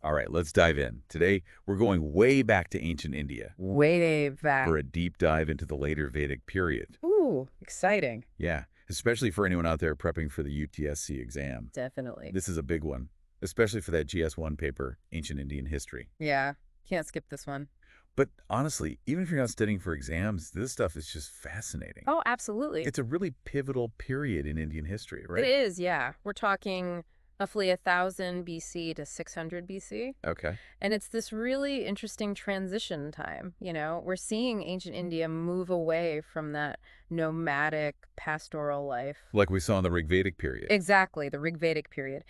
All right, let's dive in. Today, we're going way back to ancient India Way back. for a deep dive into the later Vedic period. Ooh, exciting. Yeah, especially for anyone out there prepping for the UPSC exam. Definitely. This is a big one, especially for that GS1 paper, Ancient Indian History. Yeah, can't skip this one. But honestly, even if you're not studying for exams, this stuff is just fascinating. Oh, absolutely. It's a really pivotal period in Indian history, It right? is, yeah. We're talking roughly 1000 BC to 600 BC. Okay. And it's this really interesting transition time, We're seeing ancient India move away from that nomadic pastoral life. Like we saw in the Rig Vedic period. Exactly, the Rig Vedic period.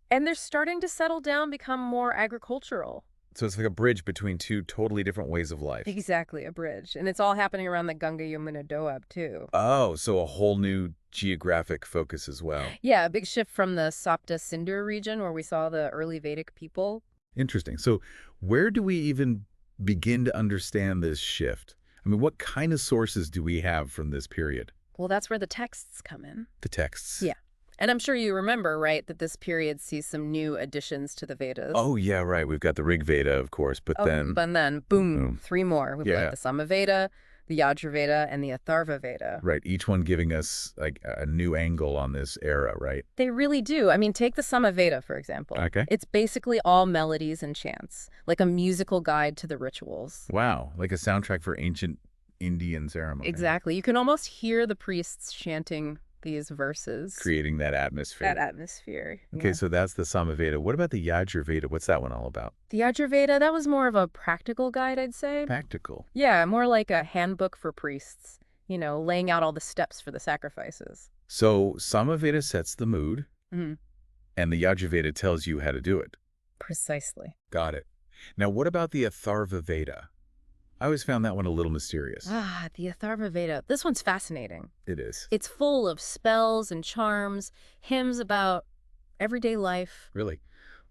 And they're starting to settle down, become more agricultural. So it's like a bridge between two totally different ways of life. Exactly, a bridge. And it's all happening around the Ganga Yamuna Doab, too. Oh, so a whole new geographic focus as well. Yeah, a big shift from the Sapta Sindur region where we saw the early Vedic people. Interesting. So where do we even begin to understand this shift? I mean, what kind of sources do we have from this period? Well, that's where the texts come in. The texts. Yeah. And I'm sure you remember, right, that this period sees some new additions to the Vedas. Oh, yeah, right. We've got the Rig Veda, of course, but then... But then, boom, three more. We've got the Samaveda, the Yajurveda, and the Atharva Veda. Right, each one giving us like a new angle on this era, right? They really do. I mean, take the Samaveda, for example. Okay. It's basically all melodies and chants, like a musical guide to the rituals. Wow, like a soundtrack for ancient Indian ceremony. Exactly. You can almost hear the priests chanting these verses. Creating that atmosphere. That atmosphere. Okay, Yeah. so that's the Samaveda. What about the Yajurveda? What's that one all about? The Yajurveda, that was more of a practical guide, I'd say. Practical. Yeah, more like a handbook for priests, laying out all the steps for the sacrifices. So Samaveda sets the mood, Hmm. and the Yajurveda tells you how to do it. Precisely. Got it. Now, what about the Atharva Veda? I always found that one a little mysterious. Ah, the Atharva Veda. This one's fascinating. It is. It's full of spells and charms, hymns about everyday life. Really?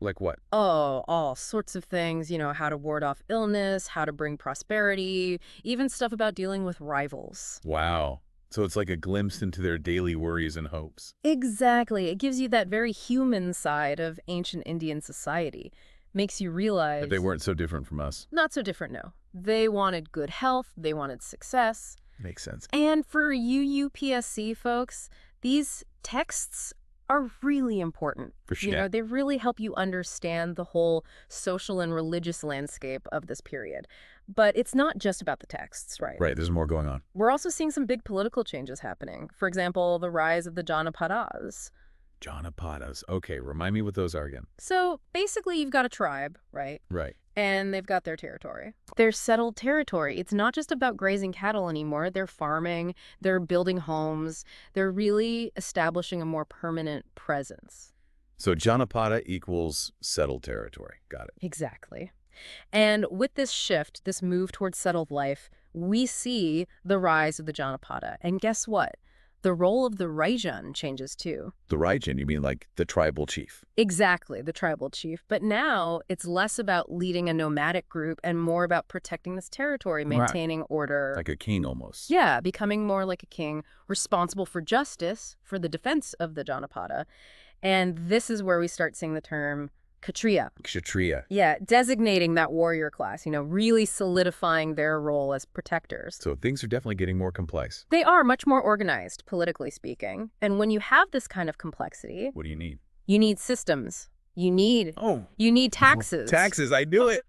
Like what? Oh, all sorts of things, how to ward off illness, how to bring prosperity, even stuff about dealing with rivals. Wow. So it's like a glimpse into their daily worries and hopes. Exactly. It gives you that very human side of ancient Indian society. Makes you realize... That they weren't so different from us. Not so different, no. They wanted good health. They wanted success. Makes sense. And for you UPSC folks, these texts are really important. For sure. They really help you understand the whole social and religious landscape of this period. But it's not just about the texts, right? Right, there's more going on. We're also seeing some big political changes happening. For example, the rise of the Janapadas. Janapadas. Okay, remind me what those are again. So basically, you've got a tribe, right? Right. And they've got their territory. Their settled territory. It's not just about grazing cattle anymore. They're farming, they're building homes, they're really establishing a more permanent presence. So Janapada equals settled territory. Got it. Exactly. And with this shift, this move towards settled life, we see the rise of the Janapada. And guess what? The role of the Rajan changes too. The Rajan, you mean like the tribal chief? Exactly, the tribal chief. But now it's less about leading a nomadic group and more about protecting this territory, maintaining order. Like a king almost. Yeah, becoming more like a king, responsible for justice, for the defense of the Janapada. And this is where we start seeing the term Kshatriya. Kshatriya. Yeah, designating that warrior class, really solidifying their role as protectors. So things are definitely getting more complex. They are much more organized, politically speaking. And when you have this kind of complexity... What do you need? You need systems. You need taxes. Taxes. I knew it.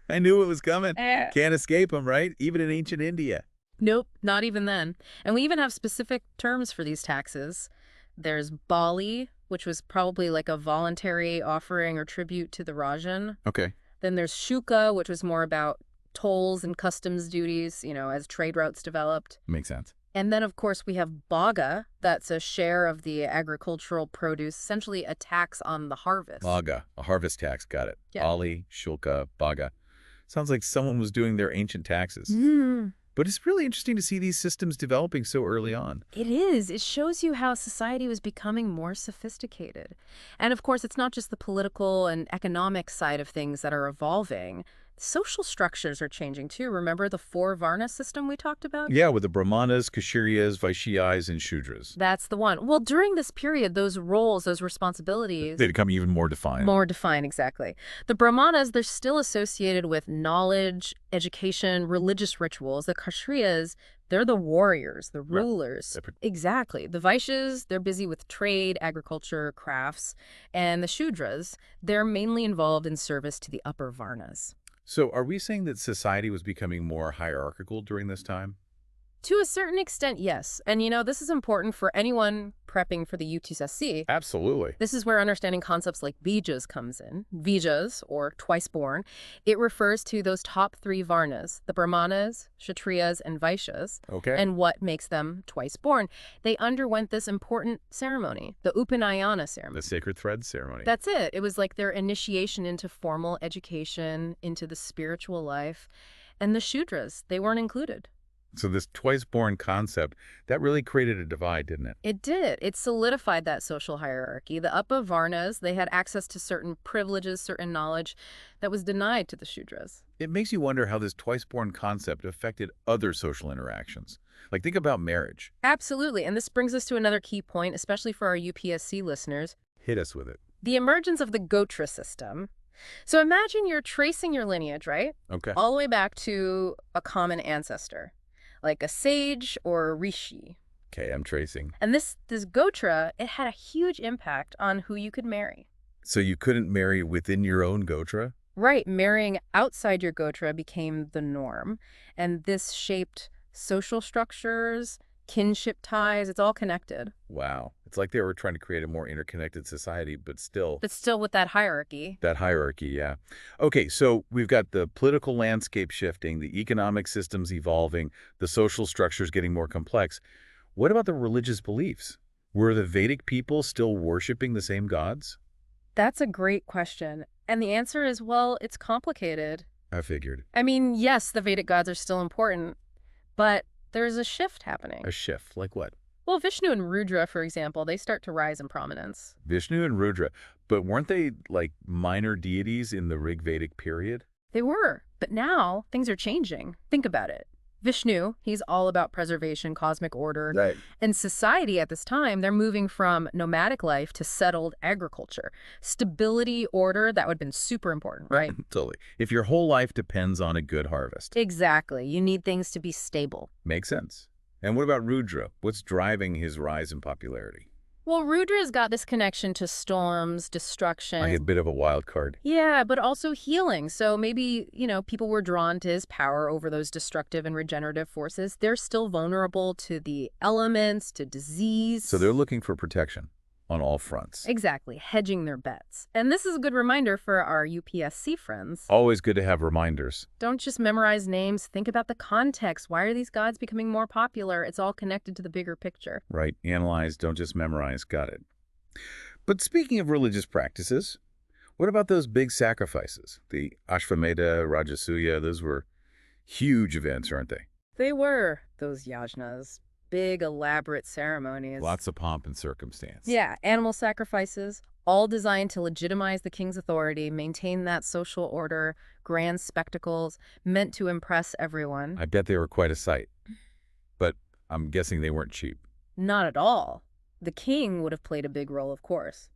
I knew it was coming. Eh. Can't escape them, right? Even in ancient India. Nope, not even then. And we even have specific terms for these taxes. There's Bali, which was probably like a voluntary offering or tribute to the Rajan. Okay. Then there's Shuka, which was more about tolls and customs duties, as trade routes developed. Makes sense. And then, of course, we have Bhaga. That's a share of the agricultural produce, essentially a tax on the harvest. Bhaga, a harvest tax. Got it. Yeah. Ali, Shulka, Bhaga. Sounds like someone was doing their ancient taxes. Mm. But it's really interesting to see these systems developing so early on. It is. It shows you how society was becoming more sophisticated. And of course, it's not just the political and economic side of things that are evolving. Social structures are changing too. Remember the four Varna system we talked about? Yeah, with the Brahmanas, Kshatriyas, Vaishyas, and Shudras. That's the one. Well, during this period, those roles, those responsibilities, They become even more defined. more defined, exactly. The Brahmanas, they're still associated with knowledge, education, religious rituals. The Kshatriyas, they're the warriors, the Right. rulers. Separate. Exactly. The Vaishyas, they're busy with trade, agriculture, crafts. And the Shudras, they're mainly involved in service to the upper Varnas. So are we saying that society was becoming more hierarchical during this time? To a certain extent, yes. And this is important for anyone prepping for the UPSC. Absolutely. This is where understanding concepts like Vijas comes in. Vijas, or twice born, it refers to those top three Varnas, the Brahmanas, Kshatriyas, and Vaishyas, Okay. and what makes them twice born. They underwent this important ceremony, the Upanayana ceremony. The sacred thread ceremony. That's it. It was like their initiation into formal education, into the spiritual life. And the Shudras, they weren't included. So this twice-born concept, that really created a divide, didn't it? It did. It solidified that social hierarchy. The upper Varnas, they had access to certain privileges, certain knowledge that was denied to the Shudras. It makes you wonder how this twice-born concept affected other social interactions. Like, think about marriage. Absolutely. And this brings us to another key point, especially for our UPSC listeners. Hit us with it. The emergence of the Gotra system. So imagine you're tracing your lineage, right? Okay. All the way back to a common ancestor, like a sage or a rishi. Okay, I'm tracing. And this Gotra, it had a huge impact on who you could marry. So you couldn't marry within your own Gotra? Right, marrying outside your Gotra became the norm. And this shaped social structures, kinship ties, it's all connected. Wow. It's like they were trying to create a more interconnected society, but still But still with that hierarchy. that hierarchy, yeah. Okay, so we've got the political landscape shifting, the economic systems evolving, the social structures getting more complex. What about the religious beliefs? Were the Vedic people still worshiping the same gods? That's a great question. And the answer is, well, it's complicated. I figured. I mean, yes, the Vedic gods are still important, but there's a shift happening. A shift, like what? Well, Vishnu and Rudra, for example, they start to rise in prominence. Vishnu and Rudra. But weren't they like minor deities in the Rig Vedic period? They were, but now things are changing. Think about it. Vishnu, he's all about preservation, cosmic order. Right. And society at this time, they're moving from nomadic life to settled agriculture. Stability, order, that would have been super important, right? Totally. If your whole life depends on a good harvest. Exactly. You need things to be stable. Makes sense. And what about Rudra? What's driving his rise in popularity? Well, Rudra's got this connection to storms, destruction. Like a bit of a wild card. Yeah, but also healing. So maybe, people were drawn to his power over those destructive and regenerative forces. They're still vulnerable to the elements, to disease. So they're looking for protection on all fronts. Exactly, hedging their bets. And this is a good reminder for our UPSC friends. Always good to have reminders. Don't just memorize names. Think about the context. Why are these gods becoming more popular? It's all connected to the bigger picture. Right. Analyze, don't just memorize. Got it. But speaking of religious practices, what about those big sacrifices? The Ashvamedha, Rajasuya, those were huge events, aren't they? They were, those yajnas. Big, elaborate ceremonies. Lots of pomp and circumstance. Yeah, animal sacrifices, all designed to legitimize the king's authority, maintain that social order, grand spectacles, meant to impress everyone. I bet they were quite a sight. But I'm guessing they weren't cheap. Not at all. The king would have played a big role, of course.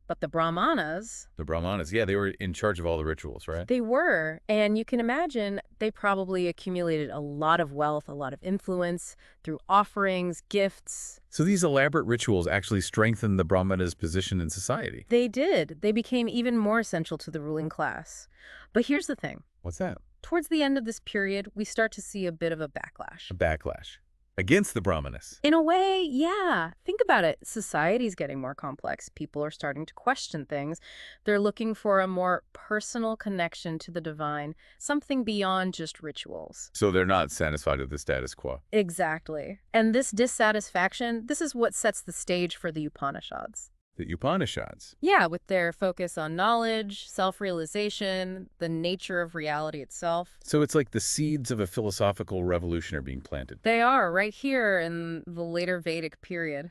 But the Brahmanas... The Brahmanas, yeah, they were in charge of all the rituals, right? They were. And you can imagine they probably accumulated a lot of wealth, a lot of influence through offerings, gifts. So these elaborate rituals actually strengthened the Brahmanas' position in society. They did. They became even more essential to the ruling class. But here's the thing. What's that? Towards the end of this period, we start to see a bit of a backlash. A backlash. Against the Brahmanas. In a way, yeah. Think about it. Society's getting more complex. People are starting to question things. They're looking for a more personal connection to the divine, something beyond just rituals. So they're not satisfied with the status quo. Exactly. And this dissatisfaction, this is what sets the stage for the Upanishads. The Upanishads. Yeah, with their focus on knowledge, self-realization, the nature of reality itself. So it's like the seeds of a philosophical revolution are being planted. They are right here in the later Vedic period.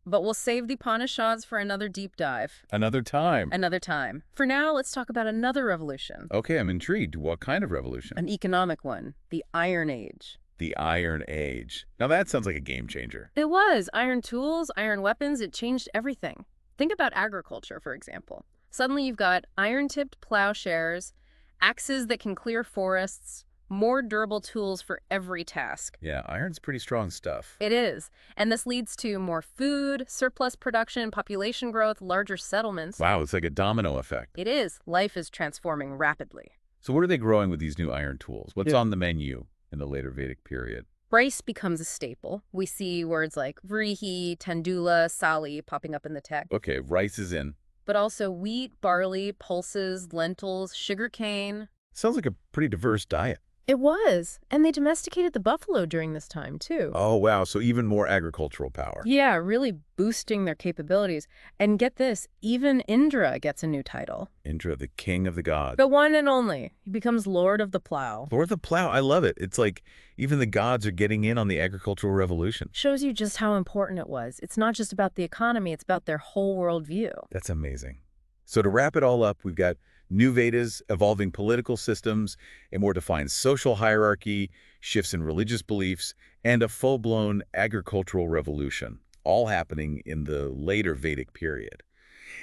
But we'll save the Upanishads for another deep dive. Another time. Another time. For now, let's talk about another revolution. Okay, I'm intrigued. What kind of revolution? An economic one, the Iron Age. The Iron Age. Now that sounds like a game changer. It was. Iron tools, iron weapons, it changed everything. Think about agriculture, for example. Suddenly you've got iron-tipped plowshares, axes that can clear forests, more durable tools for every task. Yeah, iron's pretty strong stuff. It is. And this leads to more food, surplus production, population growth, larger settlements. Wow, it's like a domino effect. It is. Life is transforming rapidly. So what are they growing with these new iron tools? What's Yeah. on the menu in the later Vedic period? Rice becomes a staple. We see words like vrihi, tandula, sali popping up in the text. Okay, rice is in. But also wheat, barley, pulses, lentils, sugarcane. Sounds like a pretty diverse diet. It was. And they domesticated the buffalo during this time, too. Oh, wow. So even more agricultural power. Yeah, really boosting their capabilities. And get this, even Indra gets a new title. Indra, the king of the gods. The one and only. He becomes Lord of the Plow. Lord of the Plow, I love it. It's like even the gods are getting in on the agricultural revolution. Shows you just how important it was. It's not just about the economy, it's about their whole worldview. That's amazing. So to wrap it all up, we've got new Vedas, evolving political systems, a more defined social hierarchy, shifts in religious beliefs, and a full-blown agricultural revolution, all happening in the later Vedic period.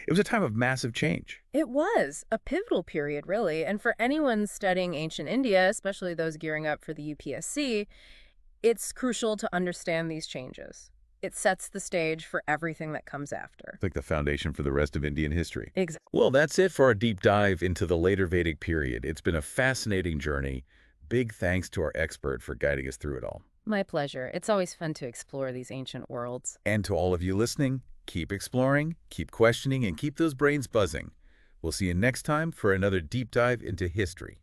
It was a time of massive change. It was a pivotal period, really. And for anyone studying ancient India, especially those gearing up for the UPSC, it's crucial to understand these changes. It sets the stage for everything that comes after. It's like the foundation for the rest of Indian history. Exactly. Well, that's it for our deep dive into the later Vedic period. It's been a fascinating journey. Big thanks to our expert for guiding us through it all. My pleasure. It's always fun to explore these ancient worlds. And to all of you listening, keep exploring, keep questioning, and keep those brains buzzing. We'll see you next time for another deep dive into history.